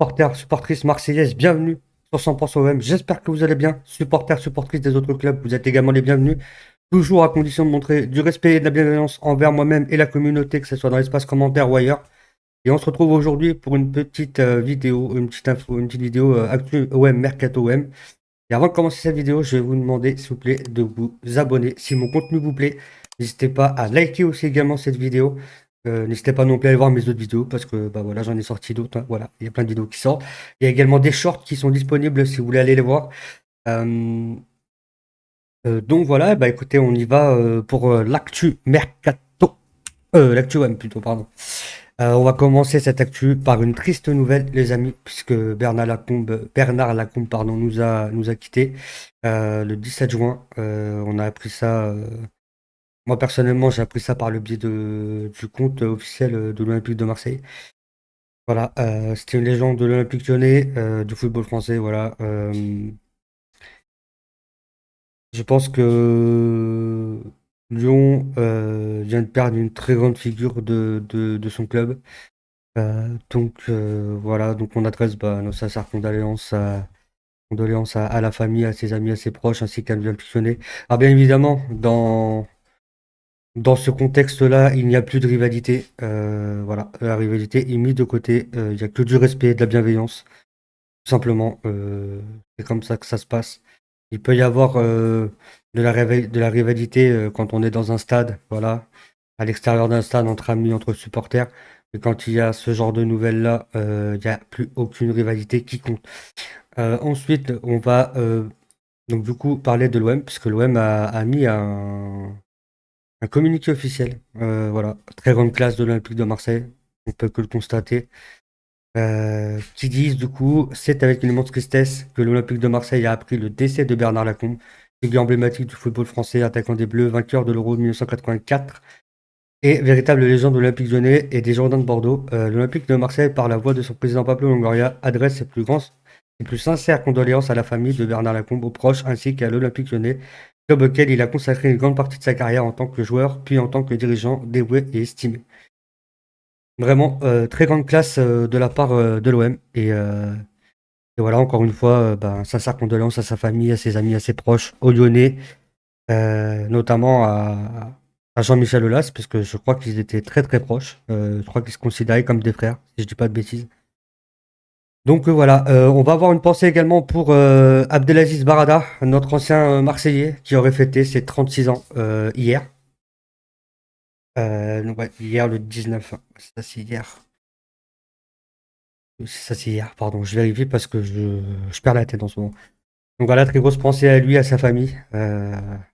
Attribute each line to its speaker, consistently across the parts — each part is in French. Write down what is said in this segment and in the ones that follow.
Speaker 1: supporters, supportrices marseillaises, bienvenue sur 100% OM. J'espère que vous allez bien. Supporters, supportrices des autres clubs, vous êtes également les bienvenus. Toujours à condition de montrer du respect et de la bienveillance envers moi-même et la communauté, que ce soit dans l'espace commentaire ou ailleurs. Et on se retrouve aujourd'hui pour une petite vidéo, une petite info, une petite vidéo actu OM, Mercato OM. Et avant de commencer cette vidéo, je vais vous demander, s'il vous plaît, de vous abonner. Si mon contenu vous plaît, n'hésitez pas à liker aussi également cette vidéo. N'hésitez pas non plus à aller voir mes autres vidéos parce que bah voilà, j'en ai sorti d'autres, hein. Voilà, il y a plein de vidéos qui sortent. Il y a également des shorts qui sont disponibles si vous voulez aller les voir. Euh, donc voilà, bah écoutez, on y va pour l'actu mercato. L'actu web plutôt, pardon. On va commencer cette actu par une triste nouvelle, les amis, puisque Bernard Lacombe, pardon, nous a quittés le 17 juin. On a appris ça. Moi personnellement, j'ai appris ça par le biais du compte officiel de l'Olympique de Marseille. Voilà, c'était une légende de l'Olympique Lyonnais, du football français. Voilà, je pense que Lyon vient de perdre une très grande figure de son club. Voilà, donc on adresse nos sincères condoléances à la famille, à ses amis, à ses proches, ainsi qu'à l'Olympique Lyonnais. Alors bien évidemment, dans ce contexte-là, il n'y a plus de rivalité. Voilà, la rivalité est mise de côté. Il n'y a que du respect et de la bienveillance. Tout simplement, c'est comme ça que ça se passe. Il peut y avoir de la rivalité quand on est dans un stade, voilà, à l'extérieur d'un stade, entre amis, entre supporters. Mais quand il y a ce genre de nouvelles-là, il n'y a plus aucune rivalité qui compte. Ensuite, on va donc du coup parler de l'OM, puisque l'OM a mis un communiqué officiel. Voilà, très grande classe de l'Olympique de Marseille, on peut que le constater. Qui disent du coup, c'est avec une immense tristesse que l'Olympique de Marseille a appris le décès de Bernard Lacombe, figure emblématique du football français, attaquant des Bleus, vainqueur de l'Euro 1984 et véritable légende de l'Olympique Lyonnais et des Girondins de Bordeaux. L'Olympique de Marseille, par la voix de son président Pablo Longoria, adresse ses plus sincères condoléances à la famille de Bernard Lacombe, aux proches ainsi qu'à l'Olympique Lyonnais, club auquel il a consacré une grande partie de sa carrière en tant que joueur, puis en tant que dirigeant dévoué et estimé. Vraiment, très grande classe de la part de l'OM. Et voilà, encore une fois, sincère condoléances à sa famille, à ses amis, à ses proches, aux Lyonnais, notamment à Jean-Michel Aulas, parce que je crois qu'ils étaient très très proches. Je crois qu'ils se considéraient comme des frères, si je dis pas de bêtises. Donc voilà, on va avoir une pensée également pour Abdelaziz Barada, notre ancien Marseillais, qui aurait fêté ses 36 ans hier. Donc ouais, hier le 19. Ça c'est hier. Ça c'est hier, pardon, je vérifie parce que je perds la tête en ce moment. Donc voilà, très grosse pensée à lui, à sa famille. Voilà,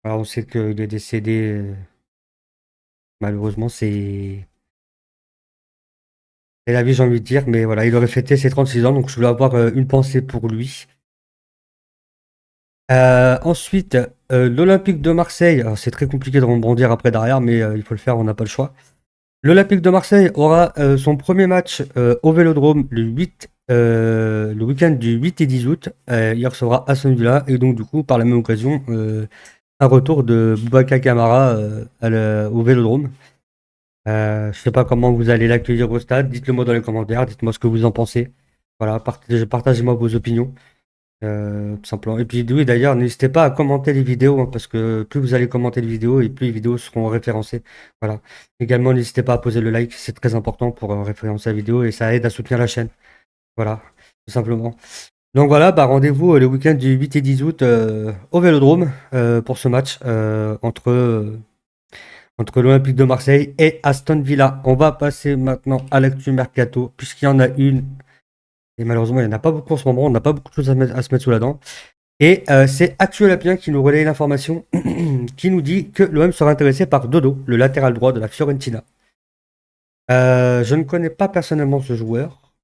Speaker 1: on sait qu'il est décédé, malheureusement, c'est la vie, j'ai envie de dire, mais voilà, il aurait fêté ses 36 ans, donc je voulais avoir une pensée pour lui. Ensuite, l'Olympique de Marseille, alors c'est très compliqué de rebondir après derrière, mais il faut le faire, on n'a pas le choix. L'Olympique de Marseille aura son premier match au Vélodrome le week-end du 8 et 10 août. Il recevra Aston Villa et donc du coup, par la même occasion, un retour de Boubacar Kamara au Vélodrome. Je sais pas comment vous allez l'accueillir au stade. Dites-le moi dans les commentaires. Dites-moi ce que vous en pensez. Voilà, partagez-moi vos opinions. Tout simplement. Et puis oui, d'ailleurs, n'hésitez pas à commenter les vidéos, hein, parce que plus vous allez commenter les vidéos et plus les vidéos seront référencées. Voilà. Également, n'hésitez pas à poser le like, c'est très important pour référencer la vidéo et ça aide à soutenir la chaîne. Voilà, tout simplement. Donc voilà, rendez-vous le week-end du 8 et 10 août au Vélodrome pour ce match entre l'Olympique de Marseille et Aston Villa. On va passer maintenant à l'actu mercato, puisqu'il y en a une. Et malheureusement, il n'y en a pas beaucoup en ce moment. On n'a pas beaucoup de choses à se mettre sous la dent. Et c'est Actuel qui nous relaie l'information, qui nous dit que l'OM sera intéressé par Dodo, le latéral droit de la Fiorentina. Je ne connais pas personnellement ce joueur.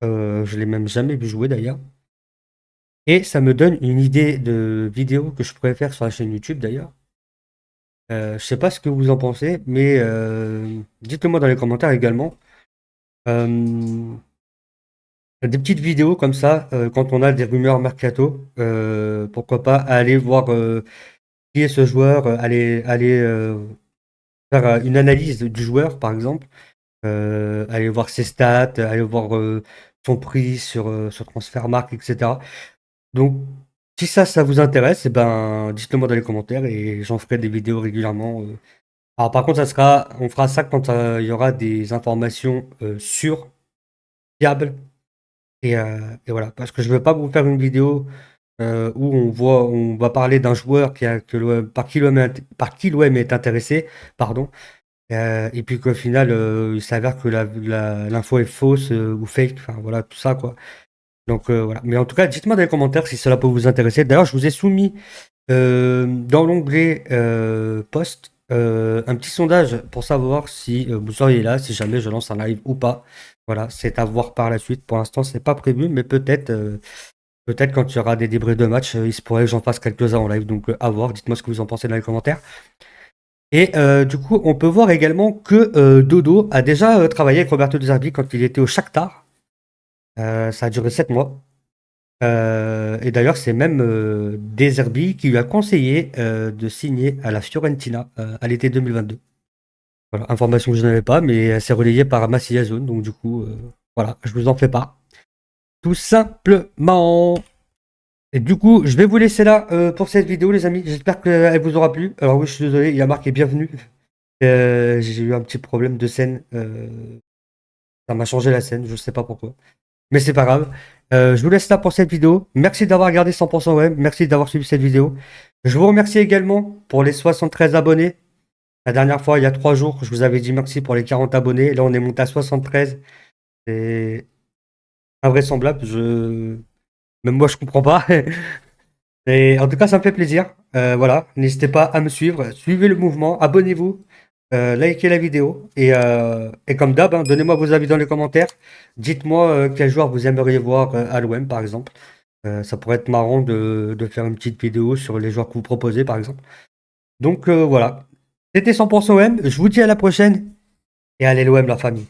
Speaker 1: Je l'ai même jamais vu jouer d'ailleurs. Et ça me donne une idée de vidéo que je pourrais faire sur la chaîne YouTube d'ailleurs. Je sais pas ce que vous en pensez, mais dites-le moi dans les commentaires également. Euh, des petites vidéos comme ça, quand on a des rumeurs mercato, pourquoi pas aller voir qui est ce joueur, aller faire une analyse du joueur par exemple, aller voir ses stats, aller voir son prix sur Transfermarkt, etc. Donc, si ça vous intéresse, eh ben, dites-le moi dans les commentaires et j'en ferai des vidéos régulièrement. Alors, par contre, on fera ça quand il y aura des informations sûres, fiables. Et voilà, parce que je veux pas vous faire une vidéo où on va parler d'un joueur par qui l'OM est intéressé, pardon, et puis qu'au final, il s'avère que l'info est fausse ou fake, enfin voilà, tout ça quoi. Donc voilà. Mais en tout cas, dites-moi dans les commentaires si cela peut vous intéresser. D'ailleurs, je vous ai soumis dans l'onglet post un petit sondage pour savoir si vous seriez là, si jamais je lance un live ou pas. Voilà, c'est à voir par la suite. Pour l'instant, c'est pas prévu, mais peut-être quand il y aura des débriefs de match, il se pourrait que j'en fasse quelques-uns en live. Donc à voir. Dites-moi ce que vous en pensez dans les commentaires. Et du coup, on peut voir également que Dodo a déjà travaillé avec Roberto De Zerbi quand il était au Shakhtar. Ça a duré 7 mois. Et d'ailleurs, c'est même De Zerbi qui lui a conseillé de signer à la Fiorentina à l'été 2022. Voilà, information que je n'avais pas, mais c'est relayé par Massia Zone. Donc du coup, voilà, je vous en fais pas. Tout simplement. Et du coup, je vais vous laisser là pour cette vidéo, les amis. J'espère qu'elle vous aura plu. Alors oui, je suis désolé, il y a marqué bienvenue. J'ai eu un petit problème de scène. Ça m'a changé la scène, je sais pas pourquoi. Mais c'est pas grave. Je vous laisse là pour cette vidéo. Merci d'avoir regardé 100% web. Merci d'avoir suivi cette vidéo. Je vous remercie également pour les 73 abonnés. La dernière fois, il y a 3 jours, je vous avais dit merci pour les 40 abonnés. Là, on est monté à 73. C'est invraisemblable. Même moi, je comprends pas. Et en tout cas, ça me fait plaisir. Voilà, n'hésitez pas à me suivre, suivez le mouvement, abonnez-vous, likez la vidéo et comme d'hab, hein, donnez-moi vos avis dans les commentaires. Dites-moi quel joueur vous aimeriez voir à l'OM par exemple. Ça pourrait être marrant de faire une petite vidéo sur les joueurs que vous proposez par exemple. Donc voilà, c'était 100% OM. Je vous dis à la prochaine et allez l'OM la famille.